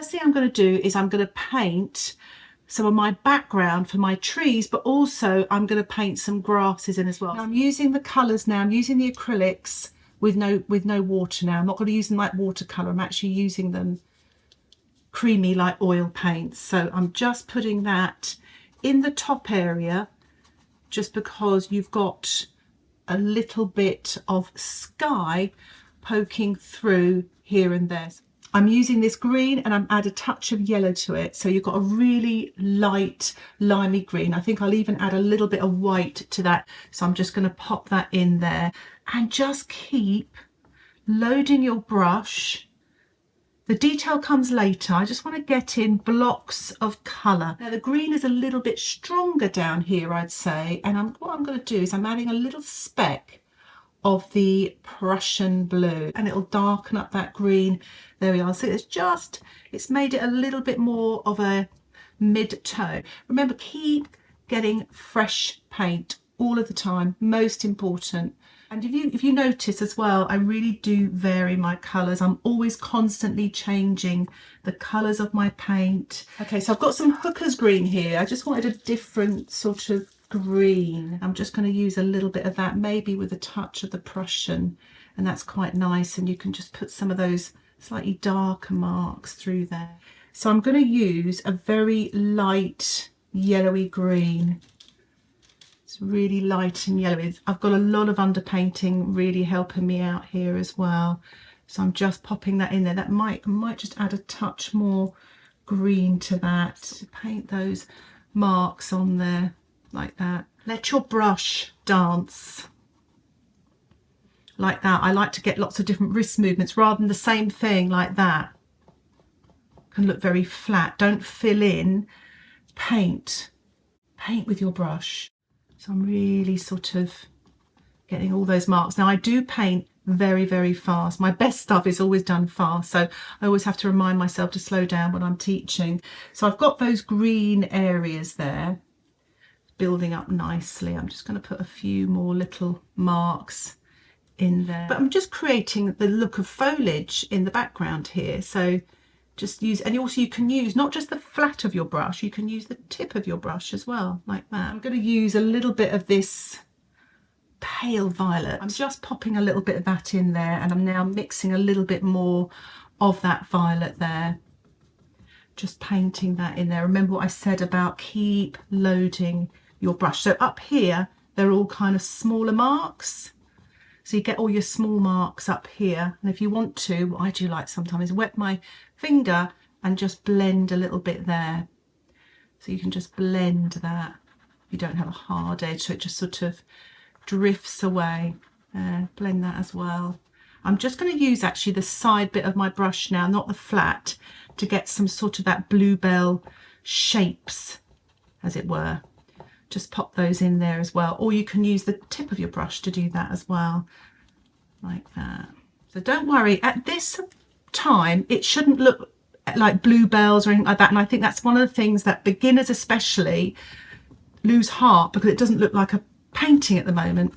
First thing I'm going to do is I'm going to paint some of my background for my trees, but also I'm going to paint some grasses in as well. Now I'm using the colours now. I'm using the acrylics with no water now. I'm not going to use them like watercolour. I'm actually using them creamy like oil paints. So I'm just putting that in the top area just because you've got a little bit of sky poking through here and there. I'm using this green and I'm add a touch of yellow to it, so you've got a really light limey green. I think I'll even add a little bit of white to that, so I'm just going to pop that in there and just keep loading your brush. The detail comes later. I just want to get in blocks of colour. Now the green is a little bit stronger down here, I'd say, and what I'm going to do is I'm adding a little speck of the Prussian blue and it'll darken up that green. There we are. So it's made it a little bit more of a mid-tone. Remember, keep getting fresh paint all of the time, most important. And if you notice as well, I really do vary my colours. I'm always constantly changing the colours of my paint. Okay, so I've got some Hooker's green here. I just wanted a different sort of green. I'm just going to use a little bit of that, maybe with a touch of the Prussian, and that's quite nice, and you can just put some of those slightly darker marks through there. So I'm going to use a very light yellowy green. It's really light and yellowy. I've got a lot of underpainting really helping me out here as well, so I'm just popping that in there. That I might just add a touch more green to that to paint those marks on there like that. Let your brush dance like that. I like to get lots of different wrist movements rather than the same thing like that. Can look very flat. Don't fill in. Paint with your brush. So I'm really sort of getting all those marks. Now I do paint very, very fast. My best stuff is always done fast, so I always have to remind myself to slow down when I'm teaching. So I've got those green areas there building up nicely. I'm just going to put a few more little marks in there, but I'm just creating the look of foliage in the background here. So just use, and also you can use not just the flat of your brush, you can use the tip of your brush as well, like that. I'm going to use a little bit of this pale violet. I'm just popping a little bit of that in there, and I'm now mixing a little bit more of that violet there, just painting that in there. Remember what I said about keep loading your brush. So up here they're all kind of smaller marks, so you get all your small marks up here, and if you want to, what I do like sometimes is wet my finger and just blend a little bit there, so you can just blend that. You don't have a hard edge, so it just sort of drifts away. Blend that as well. I'm just going to use actually the side bit of my brush now, not the flat, to get some sort of that bluebell shapes, as it were. Just pop those in there as well, or you can use the tip of your brush to do that as well, like that. So don't worry, at this time it shouldn't look like bluebells or anything like that, and I think that's one of the things that beginners especially lose heart, because it doesn't look like a painting at the moment.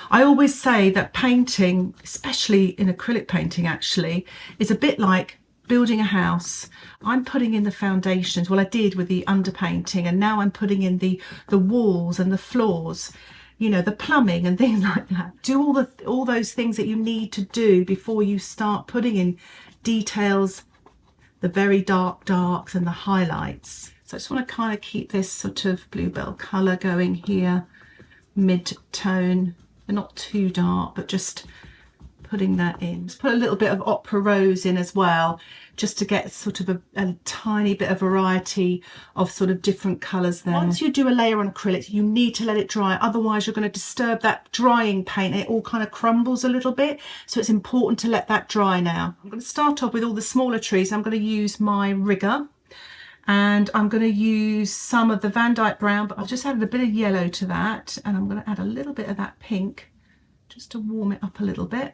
I always say that painting, especially in acrylic painting actually, is a bit like building a house. I'm putting in the foundations. Well, I did with the underpainting, and now I'm putting in the walls and the floors, you know, the plumbing and things like that. Do all those things that you need to do before you start putting in details, the very darks and the highlights. So I just want to kind of keep this sort of bluebell colour going here, mid-tone, and not too dark, but just putting that in. Just put a little bit of opera rose in as well, just to get sort of a tiny bit of variety of sort of different colours there. Once you do a layer on acrylic, you need to let it dry, otherwise you're going to disturb that drying paint. It all kind of crumbles a little bit, so it's important to let that dry now. I'm going to start off with all the smaller trees. I'm going to use my rigger, and I'm going to use some of the Vandyke brown, but I've just added a bit of yellow to that, and I'm going to add a little bit of that pink just to warm it up a little bit.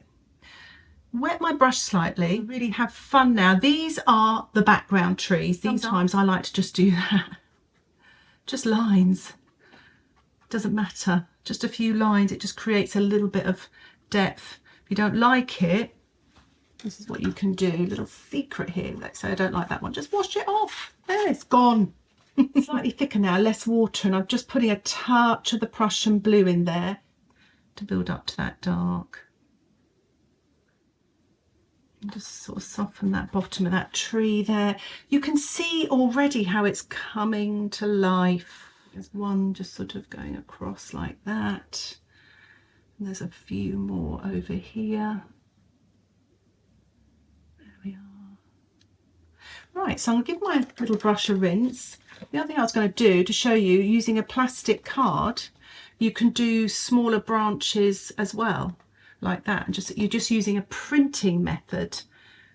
Wet my brush slightly, really have fun now. These are the background trees. Sometimes I like to just do that. Just lines. Doesn't matter. Just a few lines. It just creates a little bit of depth. If you don't like it, This is what you can do. Little secret here. Let's say I don't like that one. Just wash it off. There, it's gone. Slightly thicker now, less water, and I'm just putting a touch of the Prussian blue in there to build up to that dark. And just sort of soften that bottom of that tree there. You can see already how it's coming to life. There's one just sort of going across like that. And there's a few more over here. There we are. Right, so I'm going to give my little brush a rinse. The other thing I was going to do to show you, using a plastic card, you can do smaller branches as well, like that. And you're just using a printing method.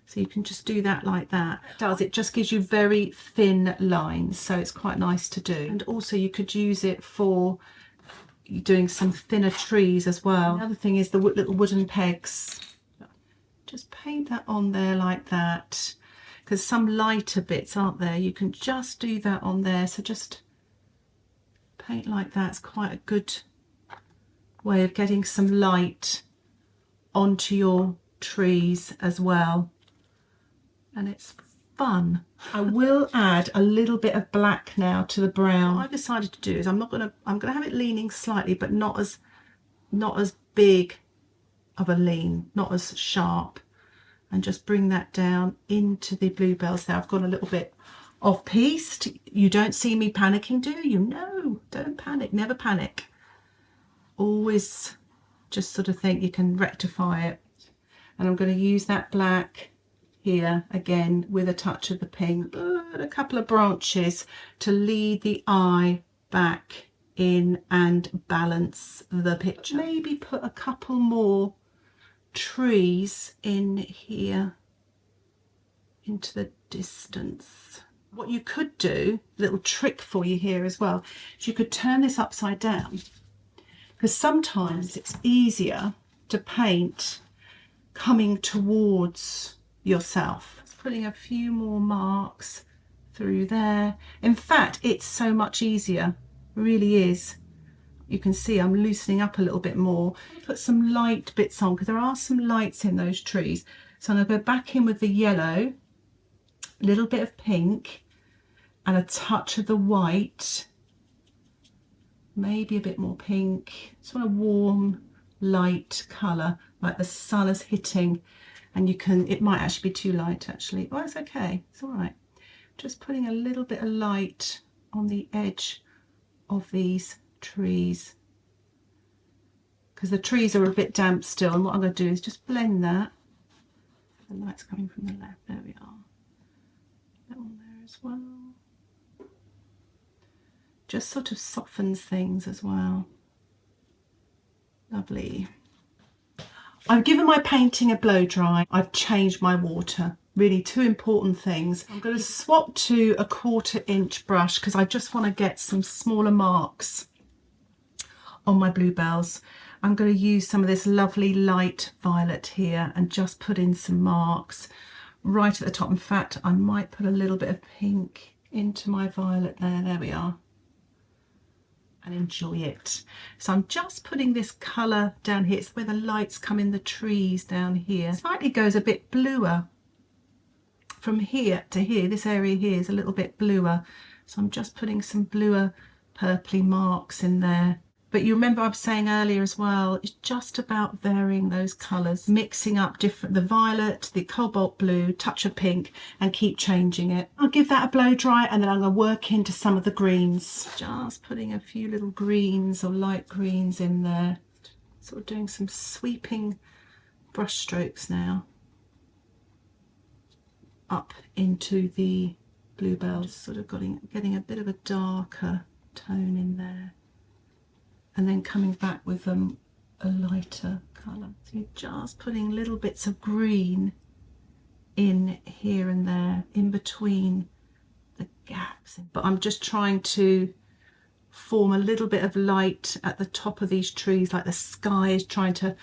So you can just do that like that. It just gives you very thin lines, so it's quite nice to do. And also you could use it for doing some thinner trees as well. The other thing is the little wooden pegs. Just paint that on there like that, because some lighter bits aren't there. You can just do that on there. So just paint like that. It's quite a good way of getting some light onto your trees as well. And it's fun. I will add a little bit of black now to the brown. What I've decided to do is I'm gonna have it leaning slightly, but not as big of a lean, not as sharp, and just bring that down into the bluebells there. I've got a little bit off pieced. You don't see me panicking, do you? No, don't panic, never panic. Always just sort of think you can rectify it. And I'm going to use that black here again with a touch of the pink, a couple of branches to lead the eye back in and balance the picture. Maybe put a couple more trees in here into the distance. What you could do, little trick for you here as well, is you could turn this upside down, because sometimes it's easier to paint coming towards yourself. Just putting a few more marks through there. In fact, it's so much easier, it really is. You can see I'm loosening up a little bit more. Put some light bits on, because there are some lights in those trees. So I'm going to go back in with the yellow, a little bit of pink, and a touch of the white, maybe a bit more pink. Just want a warm light colour, like the sun is hitting. And you can, it might actually be too light actually. Oh, it's okay, it's all right. Just putting a little bit of light on the edge of these trees, because the trees are a bit damp still, and what I'm going to do is just blend that. The light's coming from the left, there we are. That one there as well. Just sort of softens things as well. Lovely. I've given my painting a blow dry. I've changed my water. Really, two important things. I'm going to swap to a 1/4 inch brush, because I just want to get some smaller marks on my bluebells. I'm going to use some of this lovely light violet here and just put in some marks right at the top. In fact, I might put a little bit of pink into my violet there. There we are. And enjoy it. So I'm just putting this colour down here. It's where the lights come in the trees down here. Slightly goes a bit bluer from here to here. This area here is a little bit bluer. So I'm just putting some bluer purpley marks in there. But you remember I was saying earlier as well, it's just about varying those colours, mixing up the violet, the cobalt blue, touch of pink, and keep changing it. I'll give that a blow dry, and then I'm going to work into some of the greens. Just putting a few little greens or light greens in there. Sort of doing some sweeping brush strokes now up into the bluebells, sort of getting a bit of a darker tone in there. And then coming back with a lighter colour. So you're just putting little bits of green in here and there, in between the gaps. But I'm just trying to form a little bit of light at the top of these trees, like the sky is trying to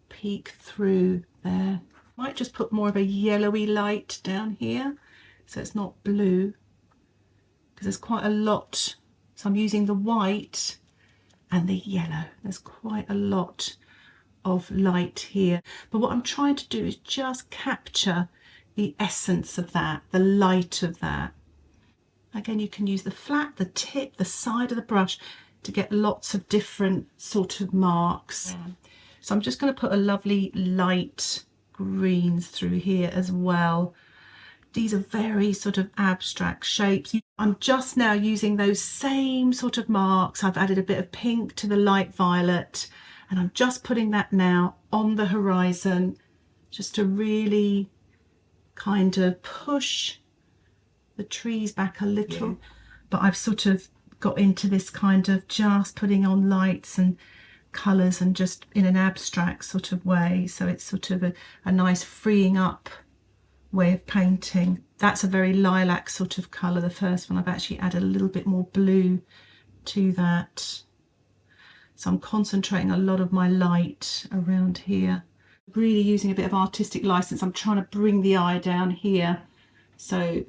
peek through there. Might just put more of a yellowy light down here, so it's not blue, because there's quite a lot. So I'm using the white and the yellow. There's quite a lot of light here. But what I'm trying to do is just capture the essence of that, the light of that. Again, you can use the flat, the tip, the side of the brush to get lots of different sort of marks. So I'm just going to put a lovely light greens through here as well. These are very sort of abstract shapes. I'm just now using those same sort of marks. I've added a bit of pink to the light violet, and I'm just putting that now on the horizon just to really kind of push the trees back a little. But I've sort of got into this kind of just putting on lights and colours and just in an abstract sort of way. So it's sort of a nice freeing up way of painting. That's a very lilac sort of colour, the first one. I've actually added a little bit more blue to that. So I'm concentrating a lot of my light around here. Really using a bit of artistic license. I'm trying to bring the eye down here. So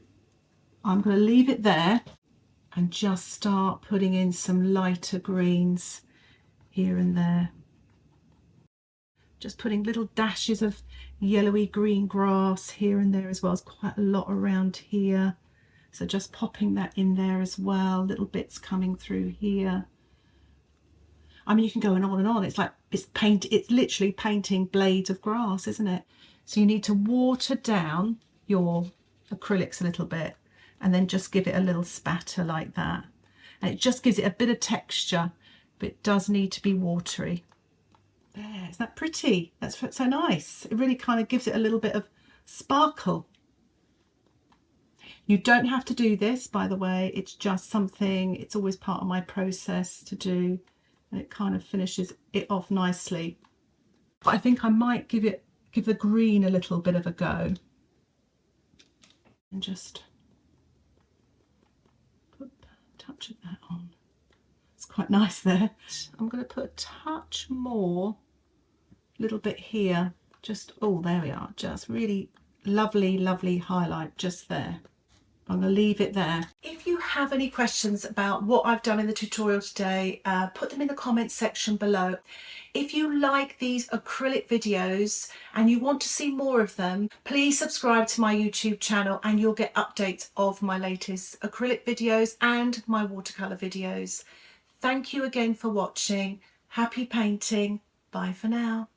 I'm going to leave it there and just start putting in some lighter greens here and there. Just putting little dashes of yellowy green grass here and there as well. There's quite a lot around here. So just popping that in there as well. Little bits coming through here. I mean, you can go on and on. It's like it's literally painting blades of grass, isn't it? So you need to water down your acrylics a little bit and then just give it a little spatter like that. And it just gives it a bit of texture, but it does need to be watery. There, isn't that pretty? That's so nice. It really kind of gives it a little bit of sparkle. You don't have to do this, by the way. It's just something, it's always part of my process to do. And it kind of finishes it off nicely. But I think I might give the green a little bit of a go. And just put a touch of that on. It's quite nice there. I'm going to put a touch more, little bit here. Just, oh, there we are. Just really lovely, lovely highlight just there. I'm going to leave it there. If you have any questions about what I've done in the tutorial today, put them in the comments section below. If you like these acrylic videos and you want to see more of them, please subscribe to my YouTube channel and you'll get updates of my latest acrylic videos and my watercolour videos. Thank you again for watching. Happy painting. Bye for now.